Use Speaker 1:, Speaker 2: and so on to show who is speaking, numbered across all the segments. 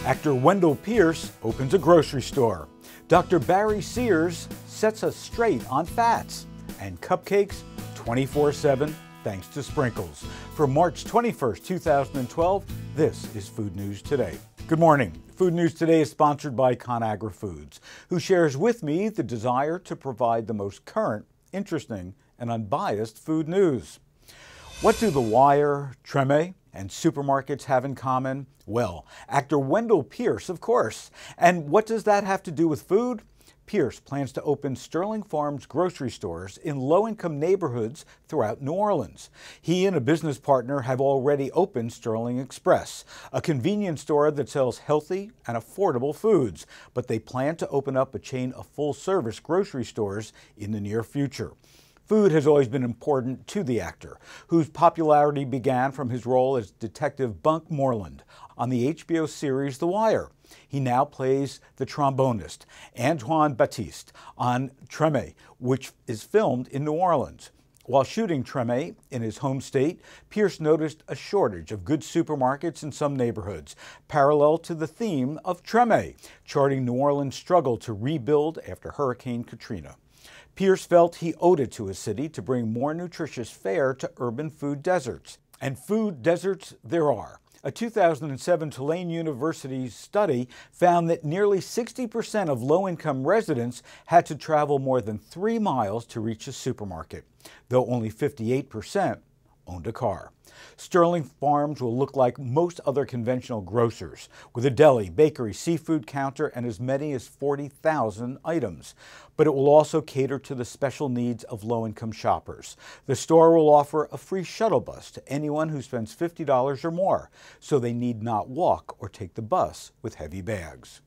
Speaker 1: Actor Wendell Pierce opens a grocery store. Dr. Barry Sears sets us straight on fats. And Cupcakes 24/7 thanks to sprinkles. For March 21st, 2012, this is Food News Today. Good morning. Food News Today is sponsored by ConAgra Foods, who shares with me the desire to provide the most current, interesting, and unbiased food news. What do The Wire, Treme, and supermarkets have in common? Well, actor Wendell Pierce, of course. And what does that have to do with food? Pierce plans to open Sterling Farms grocery stores in low-income neighborhoods throughout New Orleans. He and a business partner have already opened Sterling Express, a convenience store that sells healthy and affordable foods. But they plan to open up a chain of full-service grocery stores in the near future. Food has always been important to the actor, whose popularity began from his role as Detective Bunk Moreland on the HBO series The Wire. He now plays the trombonist, Antoine Baptiste, on Treme, which is filmed in New Orleans. While shooting Treme in his home state, Pierce noticed a shortage of good supermarkets in some neighborhoods, parallel to the theme of Treme, charting New Orleans' struggle to rebuild after Hurricane Katrina. Pierce felt he owed it to his city to bring more nutritious fare to urban food deserts. And food deserts there are. A 2007 Tulane University study found that nearly 60% of low-income residents had to travel more than 3 miles to reach a supermarket, though only 58% owned a car. Sterling Farms will look like most other conventional grocers, with a deli, bakery, seafood counter, and as many as 40,000 items. But it will also cater to the special needs of low-income shoppers. The store will offer a free shuttle bus to anyone who spends $50 or more, so they need not walk or take the bus with heavy bags.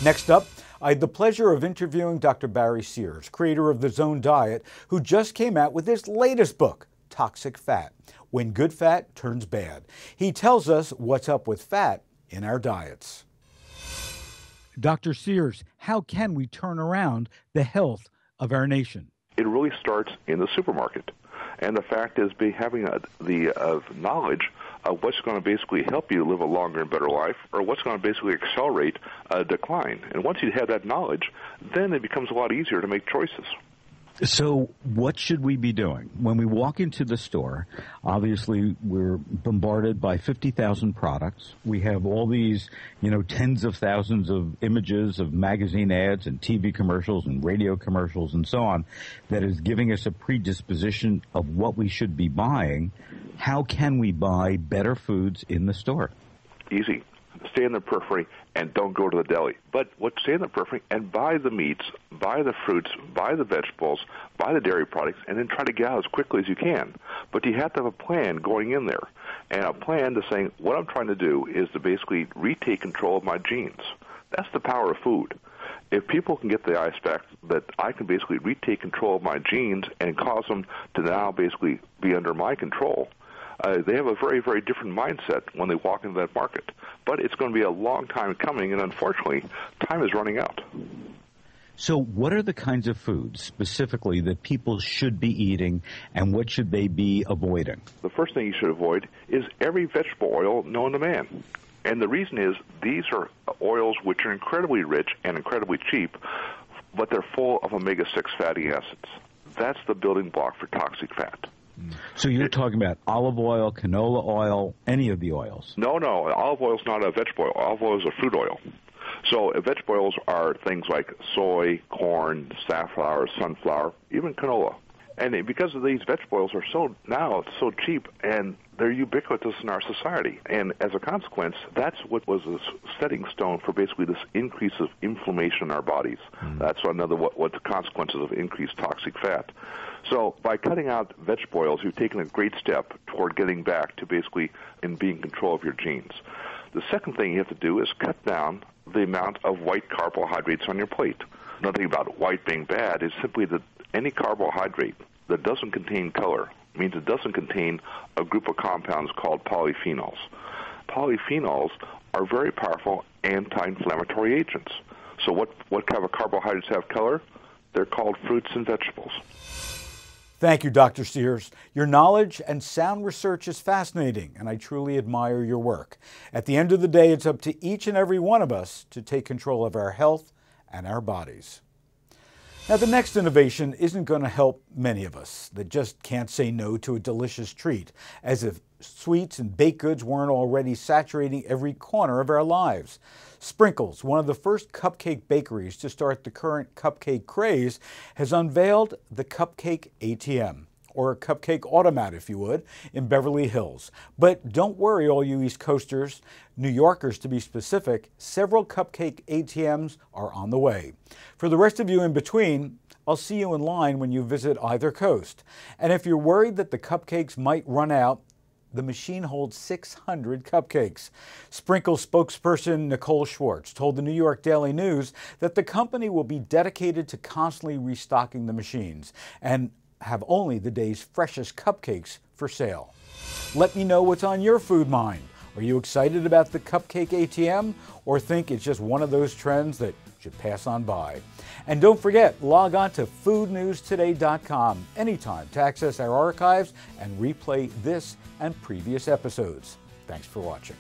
Speaker 1: Next up, I had the pleasure of interviewing Dr. Barry Sears, creator of the Zone Diet, who just came out with his latest book, Toxic Fat, When Good Fat Turns Bad. He tells us what's up with fat in our diets. Dr. Sears, how can we turn around the health of our nation?
Speaker 2: It really starts in the supermarket. And the fact is, having the knowledge of what's going to basically help you live a longer and better life, or what's going to basically accelerate a decline. And once you have that knowledge, then it becomes a lot easier to make choices.
Speaker 3: So what should we be doing? When we walk into the store, obviously we're bombarded by 50,000 products. We have all these, tens of thousands of images of magazine ads and TV commercials and radio commercials and so on that is giving us a predisposition of what we should be buying. How can we buy better foods in the store?
Speaker 2: Easy. Stay in the periphery and don't go to the deli. But stay in the periphery and buy the meats, buy the fruits, buy the vegetables, buy the dairy products, and then try to get out as quickly as you can. But you have to have a plan going in there. And a plan to saying, what I'm trying to do is to basically retake control of my genes. That's the power of food. If people can get the aspect that I can basically retake control of my genes and cause them to now basically be under my control, they have a very, very different mindset when they walk into that market. But it's going to be a long time coming, and unfortunately, time is running out.
Speaker 3: So what are the kinds of foods specifically that people should be eating, and what should they be avoiding?
Speaker 2: The first thing you should avoid is every vegetable oil known to man. And the reason is these are oils which are incredibly rich and incredibly cheap, but they're full of omega-6 fatty acids. That's the building block for toxic fat.
Speaker 3: So you're talking about olive oil, canola oil, any of the oils?
Speaker 2: No, olive oil is not a vegetable oil. Olive oil is a fruit oil. So vegetable oils are things like soy, corn, safflower, sunflower, even canola. And because of these vegetable oils are so cheap, and they're ubiquitous in our society. And as a consequence, that's what was a setting stone for basically this increase of inflammation in our bodies. That's another what the consequences of increased toxic fat. So by cutting out vegetable oils, you've taken a great step toward getting back to basically in being in control of your genes. The second thing you have to do is cut down the amount of white carbohydrates on your plate. Another thing about white being bad is simply that any carbohydrate that doesn't contain color means it doesn't contain a group of compounds called polyphenols. Polyphenols are very powerful anti-inflammatory agents. So what kind of carbohydrates have color? They're called fruits and vegetables.
Speaker 1: Thank you, Dr. Sears. Your knowledge and sound research is fascinating, and I truly admire your work. At the end of the day, it's up to each and every one of us to take control of our health and our bodies. Now, the next innovation isn't going to help many of us that just can't say no to a delicious treat, as if sweets and baked goods weren't already saturating every corner of our lives. Sprinkles, one of the first cupcake bakeries to start the current cupcake craze, has unveiled the Cupcake ATM, or a cupcake automat if you would, in Beverly Hills. But don't worry, all you East Coasters, New Yorkers to be specific, several Cupcake ATMs are on the way. For the rest of you in between, I'll see you in line when you visit either coast. And if you're worried that the cupcakes might run out, the machine holds 600 cupcakes. Sprinkles spokesperson Nicole Schwartz told the New York Daily News that the company will be dedicated to constantly restocking the machines and have only the day's freshest cupcakes for sale. Let me know what's on your food mind. Are you excited about the Cupcake ATM or think it's just one of those trends that should pass on by? And don't forget, log on to foodnewstoday.com anytime to access our archives and replay this and previous episodes. Thanks for watching.